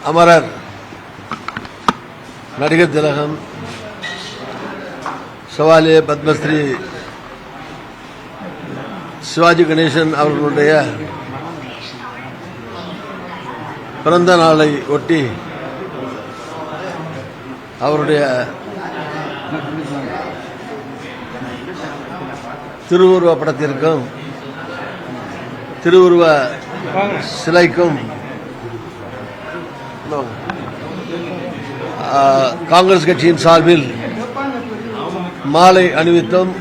அமரர் நடிகர் திலகம் சவாலே பத்மஸ்ரீ சிவாஜி கணேசன் அவர்களுடைய பிறந்த நாளை ஒட்டி அவருடைய திருவுருவ படத்திற்கும் திருவுருவ சிலைக்கும் காங்கிரஸ் கட்சியின் சார்பில் மாலை அணிவித்தும்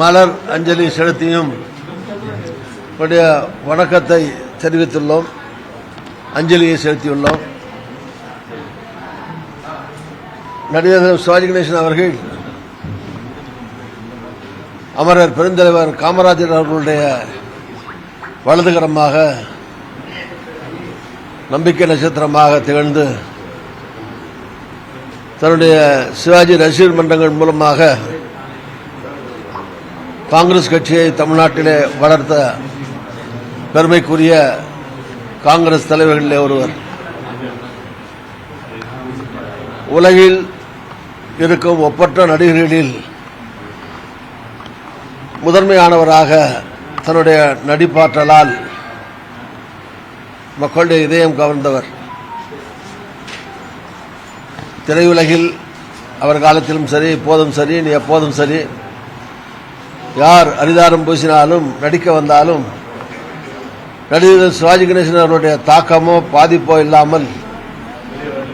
மலர் அஞ்சலி செலுத்தியும் வணக்கத்தை தெரிவித்துள்ளோம், அஞ்சலியை செலுத்தியுள்ளோம். நடிகர் சிவாஜி கணேசன் அவர்கள் அமரர் பெருந்தலைவர் காமராஜர் அவர்களுடைய வலதுகரமாக நம்பிக்கை நட்சத்திரமாக திகழ்ந்து தன்னுடைய சிவாஜி ரசிகர் மன்றங்கள் மூலமாக காங்கிரஸ் கட்சியை தமிழ்நாட்டிலே வளர்த்த பெருமைக்குரிய காங்கிரஸ் தலைவர்களிலே ஒருவர். உலகில் இருக்கும் ஒப்பற்ற நடிகர்களில் முதன்மையானவராக தன்னுடைய நடிப்பாற்றலால் மக்களுடைய இதயம் கவர்ந்தவர். திரையுலகில் அவர் காலத்திலும் சரி, இப்போதும் சரி, எப்போதும் சரி, யார் அரிதாரம் பூசினாலும் நடிக்க வந்தாலும் நடிகர் சிவாஜி கணேசன் அவருடைய தாக்கமோ பாதிப்போ இல்லாமல்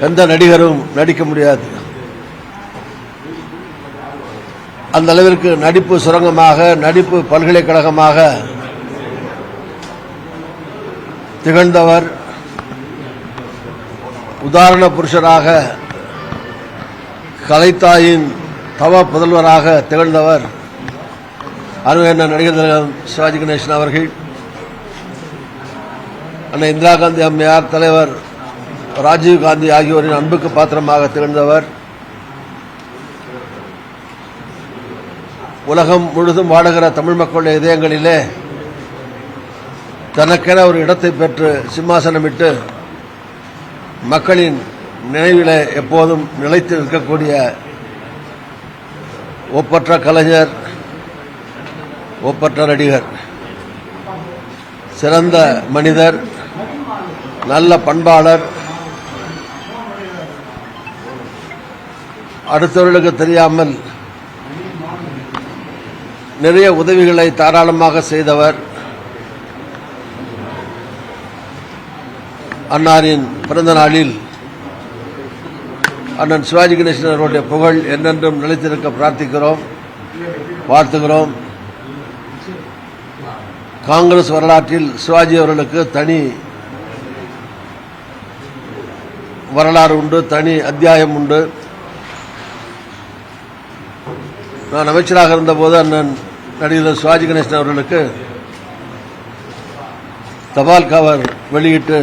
எந்த நடிகரும் நடிக்க முடியாது. அந்த அளவிற்கு நடிப்பு சுரங்கமாக, நடிப்பு பல்கலைக்கழகமாக திகழ்ந்தவர். உதாரண புருஷராக, கலைத்தாயின் தவ புதல்வராக திகழ்ந்தவர் அருமையான நடிகர் சிவாஜி கணேசன் அவர்கள். அன்னை இந்திரா காந்தி அம்மையார், தலைவர் ராஜீவ் காந்தி ஆகியோரின் அன்புக்கு பாத்திரமாக திகழ்ந்தவர். உலகம் முழுதும் வாடுகிற தமிழ் மக்களுடைய இதயங்களிலே தனக்கென ஒரு இடத்தை பெற்று சிம்மாசனமிட்டு மக்களின் நினைவிலே எப்போதும் நிலைத்து நிற்கக்கூடிய ஒப்பற்ற கலைஞர், ஒப்பற்ற நடிகர், சிறந்த மனிதர், நல்ல பண்பாளர், அடுத்தவர்களுக்கு தெரியாமல் நிறைய உதவிகளை தாராளமாக செய்தவர். அன்னாரின் பிறந்த நாளில் அண்ணன் சிவாஜி கணேசன் அவருடைய புகழ் என்றென்றும் நிலைத்திருக்க பிரார்த்திக்கிறோம், வாழ்த்துகிறோம். காங்கிரஸ் வரலாற்றில் சிவாஜி அவர்களுக்கு தனி வரலாறு உண்டு, தனி அத்தியாயம் உண்டு. நான் அமைச்சராக இருந்தபோது அண்ணன் நடிகர் சிவாஜி கணேசன் அவர்களுக்கு தபால் கவர் வெளியிட்டு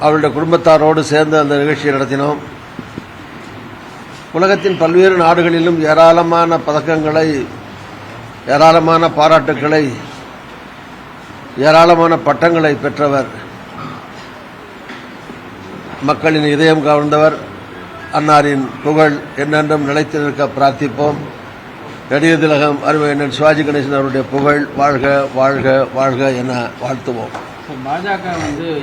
அவருடைய குடும்பத்தாரோடு சேர்ந்து அந்த நிகழ்ச்சியை நடத்தினோம். உலகத்தின் பல்வேறு நாடுகளிலும் ஏராளமான பதக்கங்களை, ஏராளமான பாராட்டுக்களை, ஏராளமான பட்டங்களை பெற்றவர். மக்களின் இதயம் கவர்ந்தவர். அன்னாரின் புகழ் என்னென்றும் நிலைத்திருக்க பிரார்த்திப்போம். நடிகர் திலகம் அருமை சிவாஜி கணேசன் அவருடைய புகழ் வாழ்க வாழ்க வாழ்க என வாழ்த்துவோம். பாஜக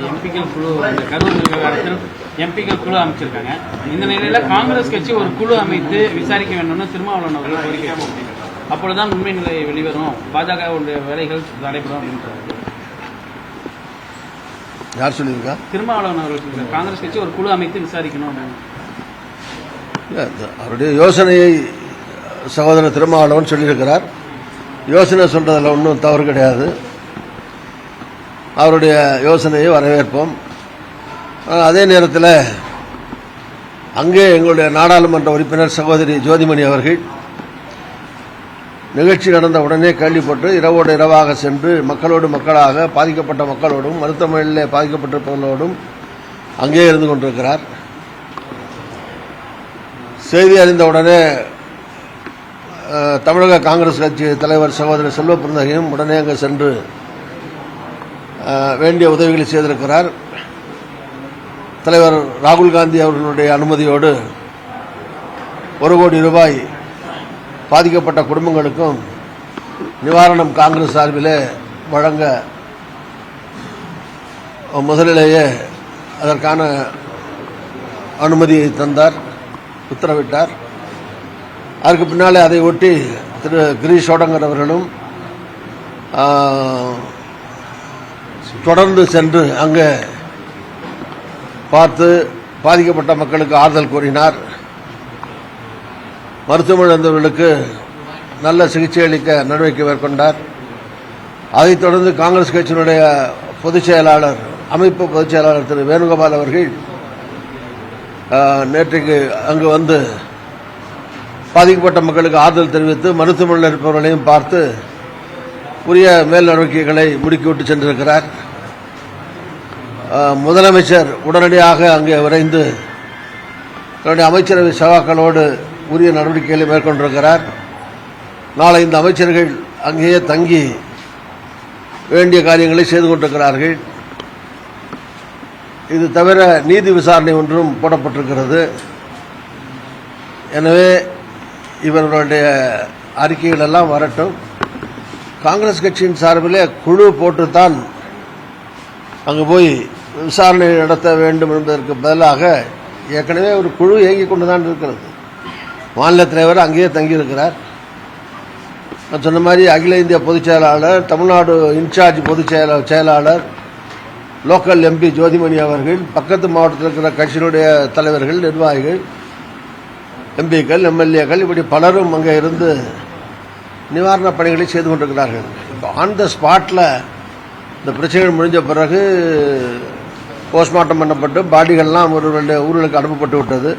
எம்பிக்கள் குழு, கரூர் விவகாரத்தில் எம்பிக்கள் குழு அமைச்சிருக்காங்க. இந்த நிலையில காங்கிரஸ் கட்சி ஒரு குழு அமைத்து விசாரிக்க வேண்டும்னு திருமாவளவன் அவர்கள் கோரிக்கை. அப்பொழுதுதான் உண்மை நிலை வெளிவரும், பாஜகவுடைய வேலைகள் நடைபெறும் அப்படின்றார். யார் சொல்லியிருக்கா? திருமாவளவன் அவர்கள் காங்கிரஸ் கட்சி ஒரு குழு அமைத்து விசாரிக்கணும். அவருடைய யோசனையை சகோதரர் திருமாவளவன் சொல்லியிருக்கிறார். யோசனை சொல்றதுல ஒன்றும் தவறு கிடையாது. அவருடைய யோசனையை வரவேற்போம். அதே நேரத்தில் அங்கே எங்களுடைய நாடாளுமன்ற உறுப்பினர் சகோதரி ஜோதிமணி அவர்கள் நிகழ்ச்சி நடந்த உடனே கேள்விப்பட்டு இரவோடு இரவாக சென்று மக்களோடு மக்களாக, பாதிக்கப்பட்ட மக்களோடும் மருத்துவமனையிலே பாதிக்கப்பட்டிருப்பவர்களோடும் அங்கே இருந்து கொண்டிருக்கிறார். செய்தி அறிந்தவுடனே தமிழக காங்கிரஸ் கட்சி தலைவர் சகோதரர் செல்வ பிறந்தகையும் உடனே அங்கே சென்று வேண்டிய உதவிகளை செய்திருக்கிறார். தலைவர் ராகுல் காந்தி அவர்களுடைய அனுமதியோடு 1 கோடி ரூபாய் பாதிக்கப்பட்ட குடும்பங்களுக்கும் நிவாரணம் காங்கிரஸ் சார்பிலே வழங்க முதலிலேயே அதற்கான அனுமதியை தந்தார், உத்தரவிட்டார். அதற்கு பின்னாலே அதை ஒட்டி திரு கிரீஷ் சோடங்கர் அவர்களும் தொடர்ந்து சென்று அங்கே பார்த்து பாதிக்கப்பட்ட மக்களுக்கு ஆறுதல் கூறினார். மருத்துவமனை இருந்தவர்களுக்கு நல்ல சிகிச்சை அளிக்க நடவடிக்கை மேற்கொண்டார். அதைத் தொடர்ந்து காங்கிரஸ் கட்சியினுடைய பொதுச் செயலாளர், அமைப்பு பொதுச் செயலாளர் திரு வேணுகோபால் அவர்கள் நேற்றைக்கு அங்கு வந்து பாதிக்கப்பட்ட மக்களுக்கு ஆறுதல் தெரிவித்து மருத்துவமனையில் இருப்பவர்களையும் பார்த்து உரிய மேல் நடவடிக்கைகளை முடுக்கிவிட்டு சென்றிருக்கிறார். முதலமைச்சர் உடனடியாக அங்கே விரைந்து தன்னுடைய அமைச்சரவை சகாக்களோடு உரிய நடவடிக்கைகளை மேற்கொண்டிருக்கிறார். நாளை இந்த அமைச்சர்கள் அங்கேயே தங்கி வேண்டிய காரியங்களை செய்து கொண்டிருக்கிறார்கள். இது தவிர நீதி விசாரணை ஒன்றும் போடப்பட்டிருக்கிறது. எனவே இவர்களுடைய அறிக்கைகள் எல்லாம் வரட்டும். காங்கிரஸ் கட்சியின் சார்பிலே குழு போட்டுத்தான் அங்கு போய் விசாரணை நடத்த வேண்டும் என்பதற்கு பதிலாக ஏற்கனவே ஒரு குழு இயங்கிக் கொண்டுதான் இருக்கிறது. மாநில தலைவர் அங்கேயே தங்கியிருக்கிறார். நான் சொன்ன மாதிரி அகில இந்திய பொதுச் செயலாளர், தமிழ்நாடு இன்சார்ஜ் பொதுச் செயலாளர், லோக்கல் எம்பி ஜோதிமணி அவர்கள், பக்கத்து மாவட்டத்தில் இருக்கிற கட்சியினுடைய தலைவர்கள், நிர்வாகிகள், எம்பிக்கள், எம்எல்ஏக்கள், இப்படி பலரும் அங்கே இருந்து நிவாரணப் பணிகளை செய்து கொண்டிருக்கிறார்கள். ஆன் த ஸ்பாட்டில் இந்த பிரச்சனைகள் முடிஞ்ச பிறகு போஸ்ட்மார்ட்டம் பண்ணப்பட்டு பாடிகள்லாம் அவர்களுடைய ஊர்களுக்கு அனுப்பப்பட்டு விட்டது.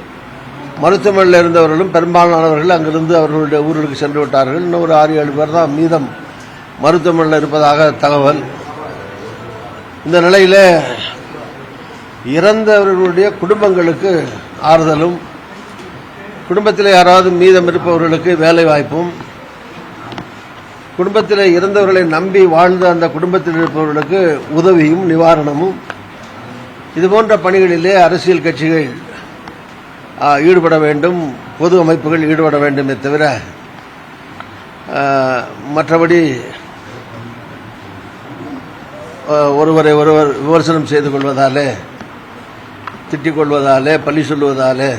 மருத்துவமனையில் இருந்தவர்களும் பெரும்பாலானவர்கள் அங்கிருந்து அவர்களுடைய ஊர்களுக்கு சென்று விட்டார்கள். இன்னும் ஒரு 6-7 பேர் தான் மீதம் மருத்துவமனையில் இருப்பதாக தகவல். இந்த நிலையில் இறந்தவர்களுடைய குடும்பங்களுக்கு ஆறுதலும், குடும்பத்தில் யாராவது மீதம் இருப்பவர்களுக்கு வேலை வாய்ப்பும், குடும்பத்தில் இறந்தவர்களை நம்பி வாழ்ந்த அந்த குடும்பத்தில் இருப்பவர்களுக்கு உதவியும் நிவாரணமும், இதுபோன்ற பணிகளிலே அரசியல் கட்சிகள் ஈடுபட வேண்டும், பொது அமைப்புகள் ஈடுபட வேண்டுமே தவிர மற்றபடி ஒருவரை ஒருவர் விமர்சனம் செய்து கொள்வதாலே, திட்டிக் கொள்வதாலே, பழி சொல்லுவதாலே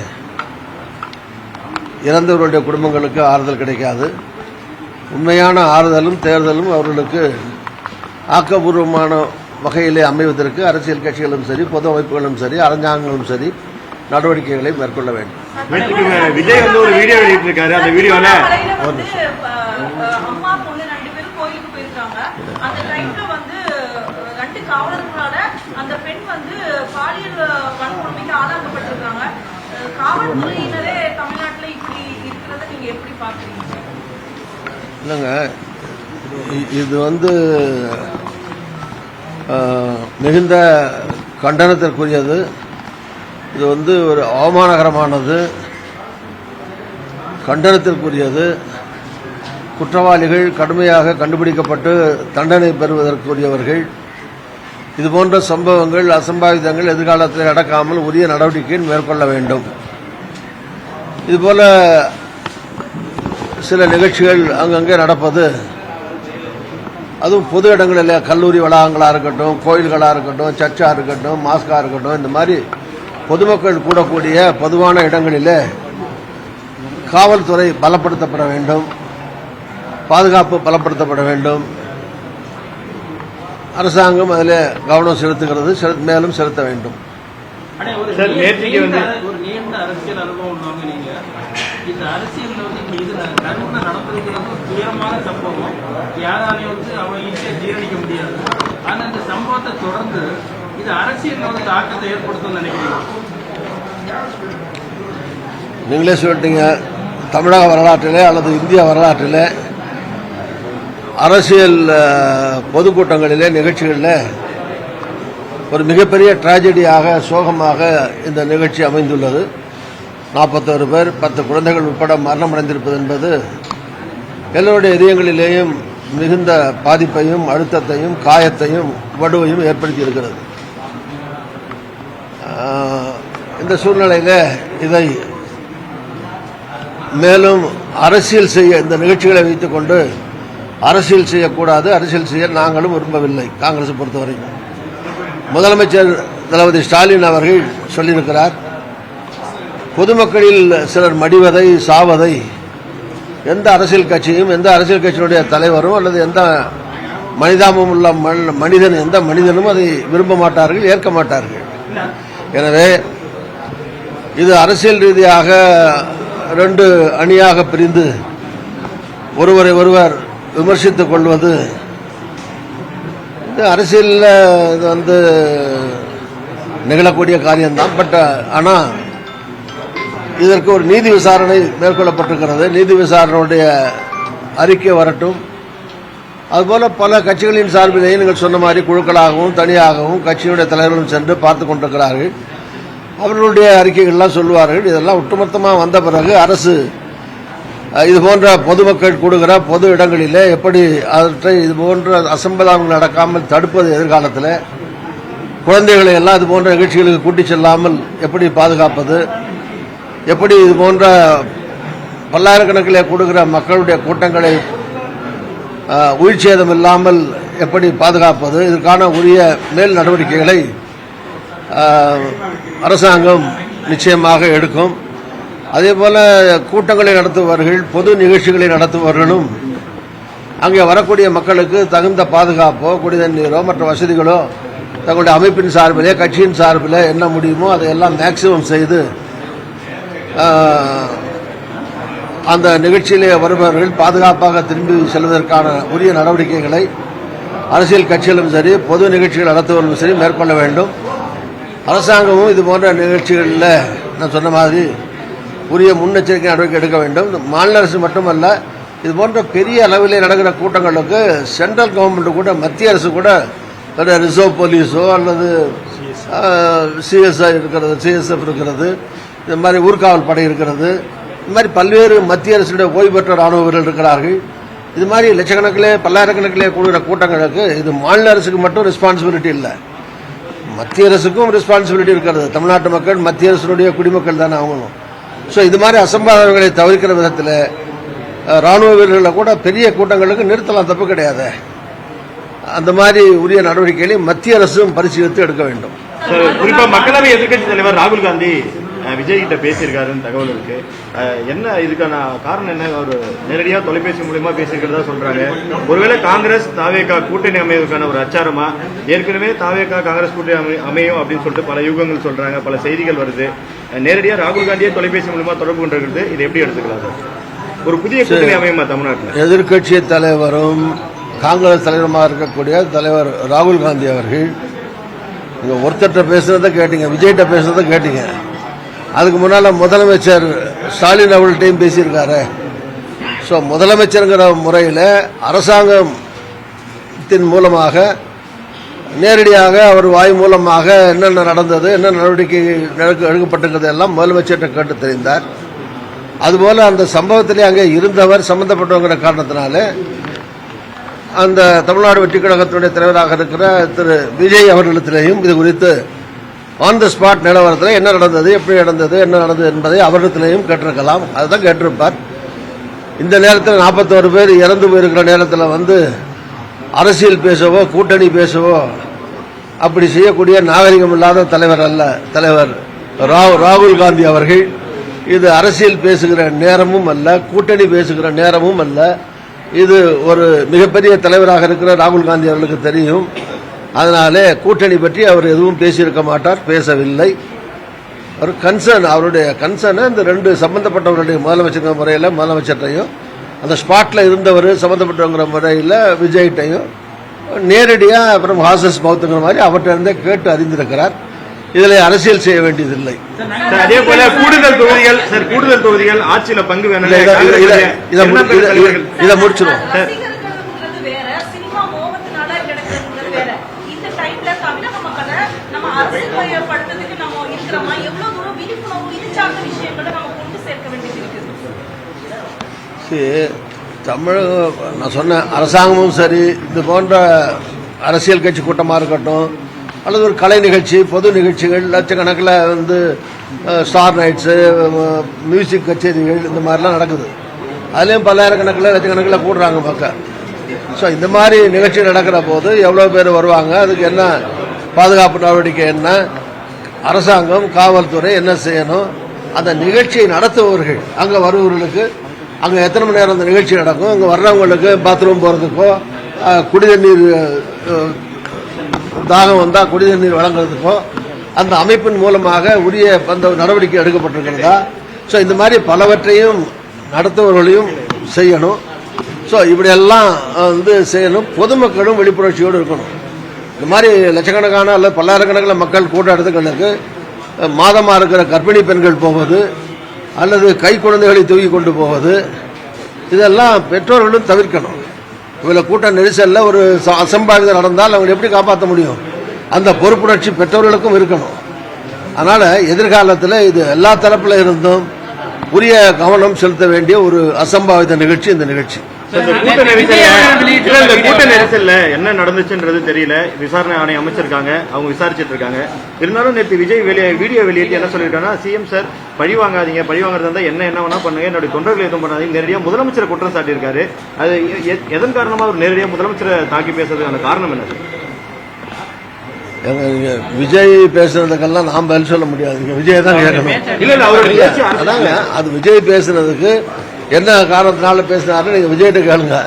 இறந்தவர்களுடைய குடும்பங்களுக்கு ஆறுதல் கிடைக்காது. உண்மையான ஆறுதலும் தேர்தலும் அவர்களுக்கு ஆக்கப்பூர்வமான வகையிலே அமைவதற்கு அரசியல் கட்சிகளும் சரி, பொது அமைப்புகளும் சரி, அரசாங்கங்களும் சரி நடவடிக்கைகளை மேற்கொள்ள வேண்டும். விஜய் வந்து ஒரு வீடியோ வெளியிட்டிருக்காரு. அந்த வீடியோல அம்மா பொண்ணு 2 பேரும் கோயிலுக்கு போயிருக்காங்க. அந்த டைம்ல வந்து 2 காவலர்களால அந்த பெண் வந்து பாலியல் வன்கொடுமைக்கு ஆளாக்கப்பட்டிருக்காங்க. காவல்துறையினரே தமிழ்நாட்டில் இப்படி இருக்கிறத நீங்க எப்படி பாக்குறீங்க? இல்லைங்க, இது வந்து மிகுந்த கண்டனத்திற்குரியது. இது வந்து ஒரு அவமானகரமானது, கண்டனத்திற்குரியது. குற்றவாளிகள் கடுமையாக கண்டுபிடிக்கப்பட்டு தண்டனை பெறுவதற்குரியவர்கள். இதுபோன்ற சம்பவங்கள், அசம்பாவிதங்கள் எதிர்காலத்தில் நடக்காமல் உரிய நடவடிக்கை மேற்கொள்ள வேண்டும். இதுபோல சில நிகழ்ச்சிகள் அங்கங்கே நடப்பது, அதுவும் பொது இடங்களில், கல்லூரி வளாகங்களாக இருக்கட்டும், கோயில்களாக இருக்கட்டும், சர்ச்சாக இருக்கட்டும், மாஸ்காக இருக்கட்டும், இந்த மாதிரி பொதுமக்கள் கூடக்கூடிய பொதுவான இடங்களிலே காவல்துறை பலப்படுத்தப்பட வேண்டும், பாதுகாப்பு பலப்படுத்தப்பட வேண்டும். அரசாங்கம் அதில் கவனம் செலுத்துகிறது, மேலும் செலுத்த வேண்டும். ஒரு நீண்ட அரசியல் அனுபவம் உள்ளவங்க நீங்க, இந்த அரசியல் வந்து இது நடந்திருக்கிறது துயரமான சம்பவம். யாராலையும் வந்து அவங்க ஈஸியாக ஜீரணிக்க முடியாது. ஆனா இந்த சம்பவத்தை தொடர்ந்து இது அரசியல் வந்து தாக்கத்தை ஏற்படுத்தும் நினைக்கிறீங்க? நீங்களே சொல்லிட்டீங்க, தமிழக வரலாற்றிலே அல்லது இந்திய வரலாற்றிலே அரசியல் பொதுக்கூட்டங்களிலே, நிகழ்ச்சிகளில் ஒரு மிகப்பெரிய டிராஜடியாக, சோகமாக இந்த நிகழ்ச்சி அமைந்துள்ளது. 41 பேர், 10 குழந்தைகள் உட்பட மரணமடைந்திருப்பது என்பது எல்லோருடைய இதயங்களிலேயும் மிகுந்த பாதிப்பையும் அழுத்தத்தையும் காயத்தையும் வடுவையும் ஏற்படுத்தி இருக்கிறது. இந்த சூழ்நிலையில் இதை மேலும் அரசியல் செய்ய இந்த நிகழ்ச்சிகளை வைத்துக் கொண்டு அரசியல் செய்யக்கூடாது, அரசியல் செய்ய நாங்களும் விரும்பவில்லை. காங்கிரஸை பொறுத்தவரைக்கும் முதலமைச்சர் தளபதி ஸ்டாலின் அவர்கள் சொல்லியிருக்கிறார், பொதுமக்களில் சிலர் மடிவதை சாவதை எந்த அரசியல் கட்சியும் எந்த அரசியல் கட்சியினுடைய தலைவரும் அல்லது எந்த மனிதாபம் உள்ள மனிதன் எந்த மனிதனும் அதை விரும்ப மாட்டார்கள், ஏற்க மாட்டார்கள். எனவே இது அரசியல் ரீதியாக ரெண்டு அணியாக பிரிந்து ஒருவரை ஒருவர் விமர்சித்துக் கொள்வது இது அரசியலில் இது வந்து நிகழக்கூடிய காரியம்தான். பட் ஆனால் இதற்கு ஒரு நீதி விசாரணை மேற்கொள்ளப்பட்டிருக்கிறது. நீதி விசாரணையுடைய அறிக்கை வரட்டும். அதுபோல பல கட்சிகளின் சார்பிலேயே நீங்கள் சொன்ன மாதிரி குழுக்களாகவும் தனியாகவும் கட்சியினுடைய தலைவர்களும் சென்று பார்த்து கொண்டிருக்கிறார்கள். அவர்களுடைய அறிக்கைகள்லாம் சொல்லுவார்கள். இதெல்லாம் ஒட்டுமொத்தமாக வந்த பிறகு அரசு இது போன்ற பொதுமக்கள் கூடுகிற பொது இடங்களிலே எப்படி அவற்றை இது போன்ற அசம்பாவிதங்கள் நடக்காமல் தடுப்பது, எதிர்காலத்தில் குழந்தைகளை எல்லாம் இது போன்ற நிகழ்ச்சிகளுக்கு கூட்டிச் செல்லாமல் எப்படி பாதுகாப்பது, எப்படி இது போன்ற பல்லாயிரக்கணக்கிலே கூடுகிற மக்களுடைய கூட்டங்களை உயிர்ச்சேதம் இல்லாமல் எப்படி பாதுகாப்பது, இதற்கான உரிய மேல் நடவடிக்கைகளை அரசாங்கம் நிச்சயமாக எடுக்கும். அதேபோல கூட்டங்களை நடத்துபவர்கள் பொது நிகழ்ச்சிகளை நடத்துபவர்களும் அங்கே வரக்கூடிய மக்களுக்கு தகுந்த பாதுகாப்போ குடிநீரோ மற்ற வசதிகளோ தங்களுடைய அமைப்பின் சார்பிலே கட்சியின் சார்பில் என்ன முடியுமோ அதையெல்லாம் மேக்சிமம் செய்து அந்த நிகழ்ச்சியிலே வருபவர்கள் பாதுகாப்பாக திரும்பி செல்வதற்கான உரிய நடவடிக்கைகளை அரசியல் கட்சிகளும் சரி பொது நிகழ்ச்சிகள் நடத்துவர்களும் சரி மேற்கொள்ள வேண்டும். அரசாங்கமும் இது போன்ற நிகழ்ச்சிகளில் நான் சொன்ன மாதிரி உரிய முன்னெச்சரிக்கை நடவடிக்கை எடுக்க வேண்டும். மாநில அரசு மட்டுமல்ல, இது போன்ற பெரிய அளவிலே நடக்கிற கூட்டங்களுக்கு சென்ட்ரல் கவர்மெண்ட் கூட மத்திய அரசு கூட ரிசர்வ் போலீஸோ அல்லது சிஎஸ்எஃப் இருக்கிறது, இந்த மாதிரி ஊர்காவல் படை இருக்கிறது, இந்த மாதிரி பல்வேறு மத்திய அரசுடைய ஓய்வு பெற்ற ராணுவ வீரர்கள் இருக்கிறார்கள். இது மாதிரி லட்சக்கணக்கிலே பல்லாயிரக்கணக்கிலே கூடுகிற கூட்டங்களுக்கு இது மாநில அரசுக்கு மட்டும் ரெஸ்பான்சிபிலிட்டி இல்லை, மத்திய அரசுக்கும் ரெஸ்பான்சிபிலிட்டி இருக்கிறது. தமிழ்நாட்டு மக்கள் மத்திய அரசுடைய குடிமக்கள் தானே அவங்களும். ஸோ இது மாதிரி அசம்பாவிதங்களை தவிர்க்கிற விதத்தில் ராணுவ வீரர்களை கூட பெரிய கூட்டங்களுக்கு நிறுத்தலாம், தப்பு கிடையாது. அந்த மாதிரி உரிய நடவடிக்கைகளை மத்திய அரசும் பரிசீலித்து எடுக்க வேண்டும். குறிப்பா மக்களவை எதிர்க்கட்சி தலைவர் ராகுல் காந்தி விஜய் கிட்ட பேசியிருக்காருன்னு தகவல் இருக்கு. என்ன இதுக்கான காரணம் என்ன? ஒரு நேரடியாக தொலைபேசி மூலமா பேசியிருக்கிறதா சொல்றாங்க. ஒருவேளை காங்கிரஸ் தாவேகா கூட்டணி அமைவதற்கான ஒரு அச்சாரமா? ஏற்கனவே தாவேகா காங்கிரஸ் கூட்டணி அமையும் அப்படின்னு சொல்லிட்டு பல யூகங்கள் சொல்றாங்க, பல செய்திகள் வருது. நேரடியாக ராகுல் காந்தியே தொலைபேசி மூலமா தொடர்பு கொண்டிருக்கிறது, இதை எப்படி எடுத்துக்கலாம்? ஒரு புதிய கூட்டணி அமையுமா தமிழ்நாட்டில்? எதிர்கட்சி தலைவரும் காங்கிரஸ் தலைவருமாக இருக்கக்கூடிய தலைவர் ராகுல் காந்தி அவர்கள் நீங்க ஒருத்தர்கிட்ட பேசுறத கேட்டீங்க, விஜய்கிட்ட பேசுறத கேட்டீங்க. அதுக்கு முன்னால முதலமைச்சர் ஸ்டாலின் அவர்கள்ட்டையும் பேசியிருக்காரு. ஸோ முதலமைச்சருங்கிற முறையில் அரசாங்கத்தின் மூலமாக நேரடியாக அவர் வாய் மூலமாக என்னென்ன நடந்தது, என்ன நடவடிக்கை எடுக்கப்பட்டிருக்கிறது எல்லாம் முதலமைச்சர்கிட்ட கேட்டு தெரிந்தார். அதுபோல அந்த சம்பவத்திலே அங்கே இருந்தவர் சம்பந்தப்பட்டவங்கிற காரணத்தினால அந்த தமிழ்நாடு வெற்றி கழகத்தினுடைய தலைவராக இருக்கிற திரு விஜய் அவர்களிடத்திலேயும் இது குறித்து ஆன் த ஸ்பாட் நிலவரத்தில் என்ன நடந்தது, எப்படி நடந்தது, என்ன நடந்தது என்பதை அவரிடத்திலேயும் கேட்டிருக்கலாம். அதுதான் கேட்டிருப்பார். இந்த நேரத்தில் 41 பேர் இறந்து போயிருக்கிற நேரத்தில் வந்து அரசியல் பேசவோ கூட்டணி பேசவோ அப்படி செய்யக்கூடிய நாகரிகம் இல்லாத தலைவர் அல்ல தலைவர் ராகுல் காந்தி அவர்கள். இது அரசியல் பேசுகிற நேரமும் அல்ல, கூட்டணி பேசுகிற நேரமும் அல்ல. இது ஒரு மிகப்பெரிய தலைவராக இருக்கிற ராகுல் காந்தி அவர்களுக்கு தெரியும். அதனாலே கூட்டணி பற்றி அவர் எதுவும் பேசியிருக்க மாட்டார், பேசவில்லை. ஒரு கன்சர்ன், அவருடைய கன்சர்ன் இந்த ரெண்டு சம்பந்தப்பட்டவருடைய முதலமைச்சர் முறையில் முதலமைச்சர்கிட்டையும் அந்த ஸ்பாட்டில் இருந்தவர் சம்பந்தப்பட்டவங்கிற முறையில் விஜய்கிட்டையும் நேரடியாக அப்புறம் ஹாசஸ் மவுத்துங்கிற மாதிரி அவர்கிட்ட இருந்தே கேட்டு அறிந்திருக்கிறார். இதில் அரசியல் செய்ய வேண்டியதில்லை. அதே போல கூடுதல் தொகுதிகள் ஆட்சியில பங்கு வேணும், இதை முடிச்சிடும். நான் சொன்னேன், அரசாங்கமும் சரி, இது போன்ற அரசியல் கட்சி கூட்டமாக இருக்கட்டும், அல்லது ஒரு கலை நிகழ்ச்சி, பொது நிகழ்ச்சிகள், லட்சக்கணக்கில் வந்து ஸ்டார் நைட்ஸு, மியூசிக் கச்சேரிகள், இந்த மாதிரிலாம் நடக்குது. அதுலேயும் பல்லாயிரக்கணக்கில் லட்சக்கணக்கில் கூடுறாங்க மக்கள். ஸோ இந்த மாதிரி நிகழ்ச்சி நடக்கிற போது எவ்வளோ பேர் வருவாங்க, அதுக்கு என்ன பாதுகாப்பு நடவடிக்கை, என்ன அரசாங்கம், காவல்துறை என்ன செய்யணும், அந்த நிகழ்ச்சியை நடத்துபவர்கள், அங்கே வருபவர்களுக்கு அங்கே எத்தனை மணி நேரம் அந்த நிகழ்ச்சி நடக்கும், அங்கே வர்றவங்களுக்கு பாத்ரூம் போகிறதுக்கோ, குடி தண்ணீர் தாகம் வந்தால் குடி தண்ணீர் வழங்குறதுக்கோ அந்த அமைப்பின் மூலமாக உரிய அந்த நடவடிக்கை எடுக்கப்பட்டிருக்கிறதா. ஸோ இந்த மாதிரி பலவற்றையும் நடத்துபவர்களையும் செய்யணும். ஸோ இப்படியெல்லாம் வந்து செய்யணும். பொதுமக்களும் விழிப்புணர்ச்சியோடு இருக்கணும். இந்த மாதிரி லட்சக்கணக்கான அல்லது பல்லாயிரக்கணக்கில் மக்கள் கூட்ட இடத்துகளுக்கு மாதமாக இருக்கிற கர்ப்பிணி பெண்கள் போவது அல்லது கை குழந்தைகளை தூக்கி கொண்டு போவது, இதெல்லாம் பெற்றோர்களும் தவிர்க்கணும். இவ்வளோ கூட்ட நெரிசலில் ஒரு அசம்பாவிதம் நடந்தால் அவங்க எப்படி காப்பாற்ற முடியும்? அந்த பொறுப்புணர்ச்சி பெற்றோர்களுக்கும் இருக்கணும். அதனால் எதிர்காலத்தில் இது எல்லா தரப்பில் இருந்தும் உரிய கவனம் செலுத்த வேண்டிய ஒரு அசம்பாவித நிகழ்ச்சி இந்த நிகழ்ச்சி. கூட்ட நெரிசல்ல என்ன நடந்துச்சுன்றது தெரியல. விசாரணை ஆணையம் அமைச்சிருக்காங்க, அவங்க விசாரிச்சுட்டு இருக்காங்க. இருந்தாலும் நேற்று விஜய் வீடியோ வெளியிட்டு என்ன சொல்லியிருக்காங்கன்னா, சிஎம் சார் பழி வாங்காதீங்க, பழி வாங்குறதா இருந்தா என்ன வேணா பண்ணுங்க, என்னுடைய தொண்டர்கள் எதுவும் பண்ணாதீங்க, நேரடியாக முதலமைச்சரை குற்றம் சாட்டியிருக்காரு. அது எதன் காரணமா அவர் நேரடியாக முதலமைச்சரை தாக்கி பேசுறதுக்கான காரணம் என்ன? விஜய் பேசுறதுக்கெல்லாம் நாம் பதில் சொல்ல முடியாது, விஜய் தான் கேட்கணும். அதாங்க, அது விஜய் பேசுனதுக்கு என்ன காரணத்தினால பேசினாரு நீங்க விஜய்கிட்ட கேளுங்க.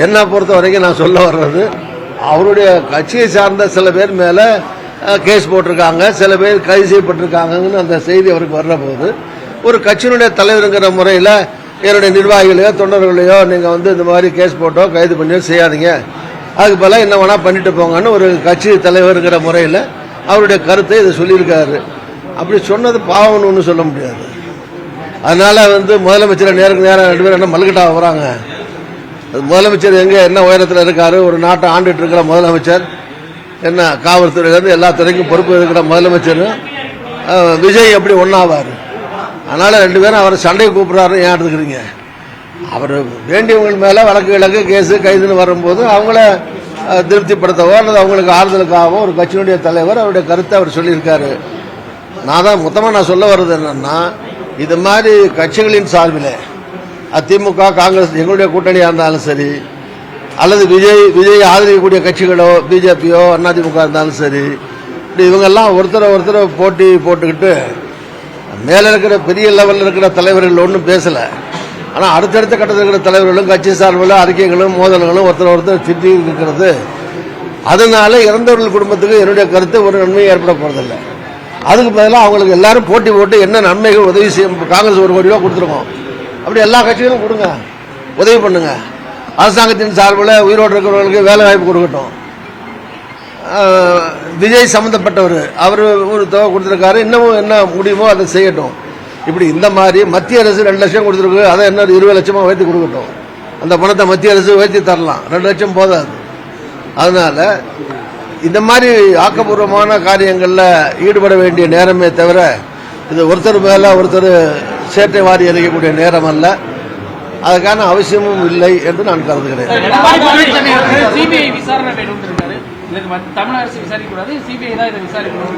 என்ன பொறுத்த வரைக்கும் நான் சொல்ல வர்றது, அவருடைய கட்சியை சார்ந்த சில பேர் மேல கேஸ் போட்டிருக்காங்க, சில பேர் கைது செய்யப்பட்டிருக்காங்கன்னு அந்த செய்தி அவருக்கு வர்ற போது, ஒரு கட்சியினுடைய தலைவருங்கிற முறையில் என்னுடைய நிர்வாகிகளையோ தொண்டர்களையோ நீங்க வந்து இந்த மாதிரி கேஸ் போட்டோ கைது பண்ணியோ செய்யாதீங்க, அதுக்கு பதிலா என்ன வேணா பண்ணிட்டு போங்கன்னு ஒரு கட்சி தலைவருங்கிற முறையில் அவருடைய கருத்தை இதை சொல்லியிருக்காரு. அப்படி சொன்னது பாவம்னு ஒன்றும் சொல்ல முடியாது. அதனால வந்து முதலமைச்சர் நேருக்கு நேரம் 2 பேரும் என்ன மல்லுக்கட்டா வராங்க. முதலமைச்சர் எங்க என்ன உயரத்தில் இருக்காரு, ஒரு நாட்டை ஆண்டுட்டு இருக்கிற முதலமைச்சர், என்ன காவல்துறையிலிருந்து எல்லா துறைக்கும் பொறுப்பு இருக்கிற முதலமைச்சர் விஜய் எப்படி ஒன்னாவாரு? அதனால 2 பேரும் அவரை சண்டையை கூப்பிடுறாரு. ஏன் எடுத்துக்கிறீங்க? அவர் வேண்டியவங்க மேல வழக்கு கேஸு கைதுன்னு வரும்போது அவங்கள திருப்திப்படுத்தவோ அல்லது அவங்களுக்கு ஆறுதலுக்காகவோ ஒரு கட்சியினுடைய தலைவர் அவருடைய கருத்தை அவர் சொல்லியிருக்காரு. நான் தான் மொத்தமாக நான் சொல்ல வர்றது என்னன்னா, இது மாதிரி கட்சிகளின் சார்பில் அதிமுக, காங்கிரஸ் எங்களுடைய கூட்டணியாக இருந்தாலும் சரி, அல்லது விஜய் ஆதரிக்கக்கூடிய கட்சிகளோ பிஜேபியோ அதிமுக இருந்தாலும் சரி, இப்படி இவங்கெல்லாம் ஒருத்தரை போட்டி போட்டுக்கிட்டு மேலே இருக்கிற பெரிய லெவலில் இருக்கிற தலைவர்கள் ஒன்றும் பேசலை. ஆனால் அடுத்தடுத்த கட்டத்தில் இருக்கிற தலைவர்களும் கட்சி சார்பில் அறிக்கைகளும் மோதல்களும் ஒருத்தர் திட்டி இருக்கிறது. அதனால இறந்தவர்கள் குடும்பத்துக்கு என்னுடைய கருத்து ஒரு நன்மை ஏற்பட போறதில்லை. அதுக்கு பதிலாக அவங்களுக்கு எல்லாரும் போட்டி போட்டு என்ன நன்மைகள் உதவி செய்யும். காங்கிரஸ் 1 கோடி ரூபா கொடுத்துருக்கோம், அப்படி எல்லா கட்சிகளும் கொடுங்க, உதவி பண்ணுங்க. அரசாங்கத்தின் சார்பில் உயிரோடு இருக்கிறவர்களுக்கு வேலை வாய்ப்பு கொடுக்கட்டும். விஜய் சம்பந்தப்பட்டவர் அவர் ஒரு தொகை கொடுத்துருக்காரு, இன்னமும் என்ன முடியுமோ அதை செய்யட்டும். இப்படி இந்த மாதிரி மத்திய அரசு 2 லட்சம் கொடுத்துருக்கு, அதை என்ன 20 லட்சமா உயர்த்தி கொடுக்கட்டும். அந்த பணத்தை மத்திய அரசு உயர்த்தி தரலாம், 2 லட்சம் போதாது. அதனால இந்த மாதிரி ஆக்கப்பூர்வமான காரியங்களில் ஈடுபட வேண்டிய நேரமே தவிர இது ஒருத்தர் மேல ஒருத்தர் சேட்டை வாரி எறியக்கூடிய நேரம் அல்ல, அதுக்கான அவசியமும் இல்லை என்று நான் கருதுகிறேன். சிபிஐ விசாரணை வேண்டும் இருக்காரு, தமிழக அரசு விசாரிக்க கூடாது, சிபிஐ தான் இதை விசாரிக்கணும்.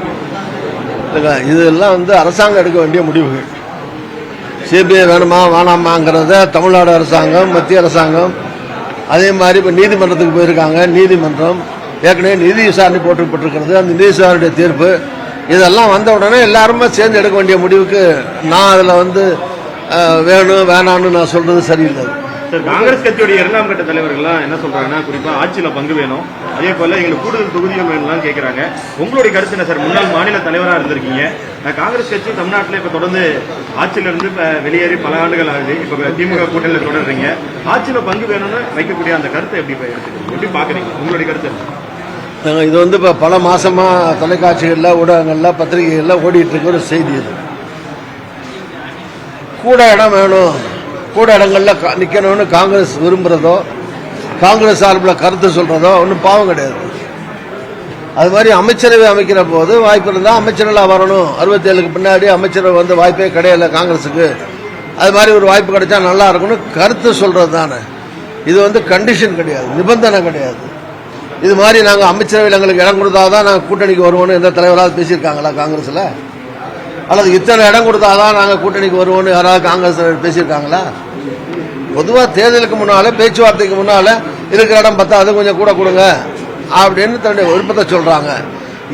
இதெல்லாம் வந்து அரசாங்கம் எடுக்க வேண்டிய முடிவுகள். சிபிஐ வேணுமா வேணாமாங்கிறத தமிழ்நாடு அரசாங்கம், மத்திய அரசாங்கம், அதே மாதிரி இப்போ நீதிமன்றத்துக்கு போயிருக்காங்க. நீதிமன்றம் ஏற்கனவே நிதி விசாரணை போட்டுப்பட்டிருக்கிறது. அந்த நிதி விசாரணையுடைய தீர்ப்பு இதெல்லாம் வந்த உடனே எல்லாருமே சேர்ந்து எடுக்க வேண்டிய முடிவுக்கு நான் அதில் வந்து வேணும் வேணான்னு நான் சொல்றது சரியில்லை. சார், காங்கிரஸ் கட்சியுடைய 2ஆம் கட்ட தலைவர்கள்லாம் என்ன சொல்றாங்கன்னா, குறிப்பா ஆட்சியில பங்கு வேணும், அதே போல எங்களுக்கு கூடுதல் தொகுதிகள் வேணும்லாம் கேட்கறாங்க. உங்களுடைய கருத்து என்ன சார்? முன்னாள் மாநில தலைவராக இருந்திருக்கீங்க. காங்கிரஸ் கட்சி தமிழ்நாட்டில் இப்ப தொடர்ந்து ஆட்சியில இருந்து வெளியேறி பல ஆண்டுகள் ஆகுது. இப்ப திமுக கூட்டணியில் தொடர்றீங்க. ஆட்சியில பங்கு வேணும்னு வைக்கக்கூடிய அந்த கருத்தை எப்படி பாக்குறீங்க? உங்களுடைய கருத்து? இது வந்து இப்ப பல மாசமா தொலைக்காட்சிகள்ல, ஊடகங்கள்ல, பத்திரிகைகள்ல ஓடிட்டு இருக்க ஒரு செய்தி. இது கூட இடம் வேணும், கூட இடங்கள்ல நிக்கணும்னு காங்கிரஸ் விரும்புறதோ, காங்கிரஸ் சார்பில் கருத்து சொல்றதோ ஒன்றும் பாவம் கிடையாது. அது மாதிரி அமைச்சரவை அமைக்கிற போது வாய்ப்பு இருந்தால் அமைச்சர்களாக வரணும். 67க்கு பின்னாடி அமைச்சரவை வந்து வாய்ப்பே கிடையாது காங்கிரஸுக்கு. அது மாதிரி ஒரு வாய்ப்பு கிடைச்சா நல்லா இருக்கும்னு கருத்து சொல்றது தானே. இது வந்து கண்டிஷன் கிடையாது, நிபந்தனை கிடையாது. இது மாதிரி நாங்கள் அமைச்சரவையில் எங்களுக்கு இடம் கொடுத்தாதான் நாங்கள் கூட்டணிக்கு வருவோம்னு எந்த தலைவராவது பேசியிருக்காங்களா காங்கிரஸில்? அல்லது இத்தனை இடம் கொடுத்தாதான் நாங்கள் கூட்டணிக்கு வருவோம்னு யாராவது காங்கிரஸ் பேசியிருக்காங்களா? பொதுவாக தேர்தலுக்கு முன்னால, பேச்சுவார்த்தைக்கு முன்னால இருக்கிற இடம் பத்தாது, கொஞ்சம் கூட கொடுங்க அப்படின்னு தன்னுடைய விருப்பத்தை சொல்றாங்க.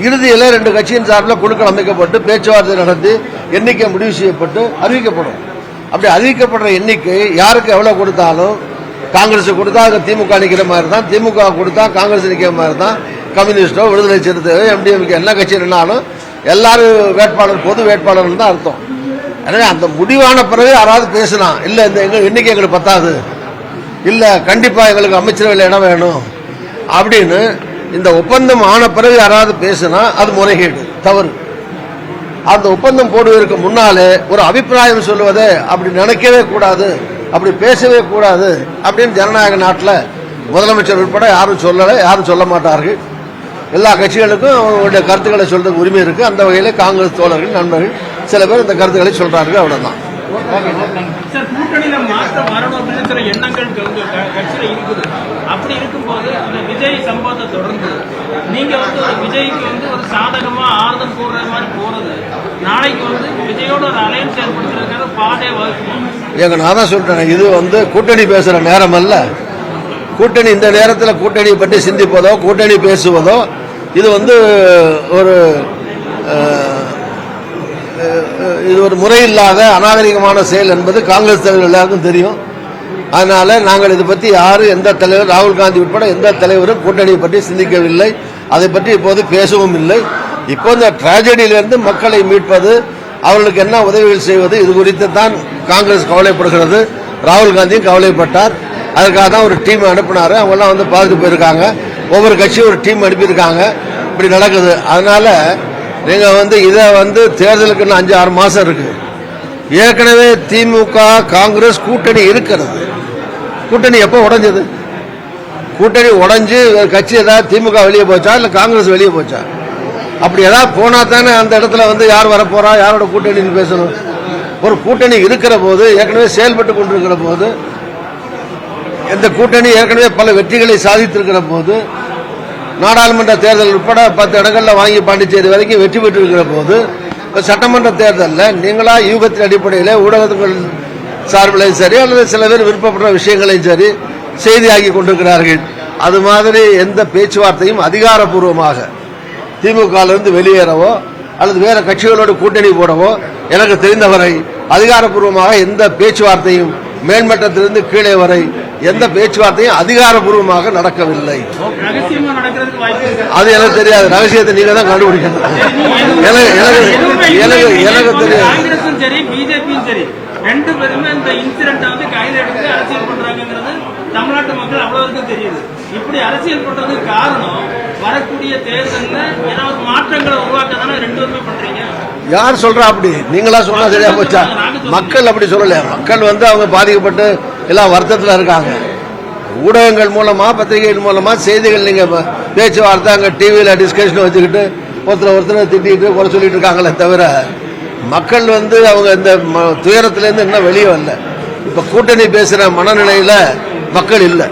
இறுதியில் 2 கட்சியின் சார்பில் குழுக்கள் அமைக்கப்பட்டு பேச்சுவார்த்தை நடத்தி எண்ணிக்கை முடிவு செய்யப்பட்டு அறிவிக்கப்படும். அப்படி அறிவிக்கப்படுற எண்ணிக்கை யாருக்கு எவ்வளவு கொடுத்தாலும், காங்கிரஸ் கொடுத்தா திமுக நிற்கிற மாதிரி தான், திமுக கொடுத்தா காங்கிரஸ் நிற்கிற மாதிரி தான், கம்யூனிஸ்டோ விடுதலை சிறுத்தையோ எம்டிஎம்கே என்ன கட்சி நின்னாலும் எல்லாரும் வேட்பாளர், பொது வேட்பாளர் தான் அர்த்தம். எனவே அந்த முடிவான பிறகு யாராவது பேசலாம், இல்ல இந்த எண்ணிக்கை எங்களுக்கு பத்தாது, இல்ல கண்டிப்பா எங்களுக்கு அமைச்சரவையில் இடம் வேணும் அப்படின்னு இந்த ஒப்பந்தம் ஆன பிறகு யாராவது பேசினா அது முறைகேடு, தவறு. அந்த ஒப்பந்தம் போடுவதற்கு முன்னாலே ஒரு அபிப்பிராயம் சொல்லுவதே அப்படி நினைக்கவே கூடாது, அப்படி பேசவே கூடாது அப்படின்னு ஜனநாயக நாட்டில் முதலமைச்சர் உட்பட யாரும் சொல்லலை, யாரும் சொல்ல மாட்டார்கள். எல்லா கட்சிகளுக்கும் அவங்களுடைய கருத்துக்களை சொல்றதுக்கு உரிமை இருக்கு. அந்த வகையில் காங்கிரஸ் தோழர்கள், நண்பர்கள் சில பேர் இந்த கருத்துக்களை சொல்றார்கள், அவ்வளவுதான். சார், கூட்டணியில மாற்றம் வரணும் அப்படிங்கிற எண்ணங்கள் கட்சியில இருக்குது. அப்படி இருக்கும்போது இந்த விஜய் சம்பவத்தை தொடர்ந்து நீங்க வந்து ஒரு விஜய்க்கு வந்து ஒரு சாதகமா ஆறுதல் கூறுற மாதிரி போறது, நாளைக்கு வந்து விஜயோட ஒரு அலையன்ஸ் ஏற்படுத்துறதுக்காக பாடே வகுக்கும். ஏங்க நான் தான் சொல்றேன், இது வந்து கூட்டணி பேசுற நேரம் அல்ல. கூட்டணி இந்த நேரத்தில் கூட்டணி பற்றி சிந்திப்பதோ கூட்டணி பேசுவதோ இது வந்து ஒரு முறையில்லாத அநாகரிகமான செயல் என்பது காங்கிரஸ் தலைவர் எல்லாருக்கும் தெரியும். அதனால நாங்கள் இதை பற்றி யாரும், எந்த தலைவர், ராகுல் காந்தி உட்பட எந்த தலைவரும் கூட்டணியை பற்றி சிந்திக்கவில்லை, அதை பற்றி இப்போது பேசவும் இல்லை. இப்போ இந்த டிராஜடியிலிருந்து மக்களை மீட்பது, அவர்களுக்கு என்ன உதவிகள் செய்வது, இது குறித்து தான் காங்கிரஸ் கவலைப்படுகிறது. ராகுல் காந்தியும் கவலைப்பட்டார். அதுக்காக தான் ஒரு டீம் அனுப்பினாரு. அவங்கெல்லாம் வந்து பார்த்துட்டு போயிருக்காங்க. ஒவ்வொரு கட்சியும் ஒரு டீம் அனுப்பியிருக்காங்க. இப்படி நடக்குது. அதனால நீங்க வந்து இதை வந்து தேர்தலுக்கு 5-6 மாசம் இருக்கு. ஏற்கனவே திமுக காங்கிரஸ் கூட்டணி இருக்கிறது. கூட்டணி எப்போ உடைஞ்சது? கூட்டணி உடைஞ்சு கட்சி ஏதாவது திமுக வெளியே போச்சா இல்ல காங்கிரஸ் வெளியே போச்சா? அப்படி ஏதாவது போனா தானே அந்த இடத்துல வந்து யார் வரப்போறா, யாரோட கூட்டணின்னு பேசணும். ஒரு கூட்டணி இருக்கிற போது, ஏற்கனவே செயல்பட்டு கொண்டிருக்கிற போது, இந்த கூட்டணி ஏற்கனவே பல வெற்றிகளை சாதித்திருக்கிற போது, நாடாளுமன்ற தேர்தல் உட்பட 10 இடங்கள்ல வாங்கி பாண்டிச்சேரி வரைக்கும் வெற்றி பெற்றிருக்கிற போது, சட்டமன்ற தேர்தலில் நீங்களா யூகத்தின் அடிப்படையில் ஊடகங்கள் சார்பிலையும் சரி அல்லது சில பேர் விருப்பப்படுற விஷயங்களையும் சரி செய்தியாகி கொண்டிருக்கிறார்கள். அது மாதிரி எந்த பேச்சுவார்த்தையும் அதிகாரப்பூர்வமாக திமுகவிலிருந்து வெளியேறவோ அல்லது வேற கட்சிகளோடு கூட்டணி போடவோ எனக்கு தெரிந்தவரை அதிகாரப்பூர்வமாக எந்த பேச்சுவார்த்தையும் மேல்மட்டத்திலிருந்து கீழே வரை எந்த பேச்சுவார்த்தையும் அதிகாரப்பூர்வமாக நடக்கவில்லை. அது எனக்கு தெரியாது. ரகசியத்தை நீங்க தான் கண்டுபிடிக்கணும். எனக்கு தெரியாது. ரெண்டு பேருமே இந்த இன்சிடென்ட் வந்து கையில் எடுத்து அரசியல் பண்றாங்கிறது தமிழ்நாட்டு மக்கள் அவ்வளவுக்கும் தெரியுது. இப்படி அரசியல் பண்றதுக்கு காரணம் வரக்கூடிய தேர்தலில் ஏதாவது மாற்றங்களை உருவாக்க தானே 2 பேருமே பண்றீங்க. யார் சொல்றா அப்படி? நீங்களா சொன்னா சரியா போச்சா? மக்கள் அப்படி சொல்லல. மக்கள் வந்து அவங்க பாதிக்கப்பட்டு எல்லாம் வருத்தத்தில் இருக்காங்க. ஊடகங்கள் மூலமா, பத்திரிகைகள் மூலமா செய்திகள் நீங்க பேச்சுவார்த்தை அங்க டிவியில டிஸ்கஷன் வச்சுக்கிட்டு ஒருத்தர் திட்டிட்டு குறை சொல்லிட்டு இருக்காங்களே தவிர மக்கள் வந்து அவங்க இந்த துயரத்திலிருந்து இன்னும் வெளியே வரல. இப்ப கூட்டணி பேசுற மனநிலையில மக்கள் இல்லை.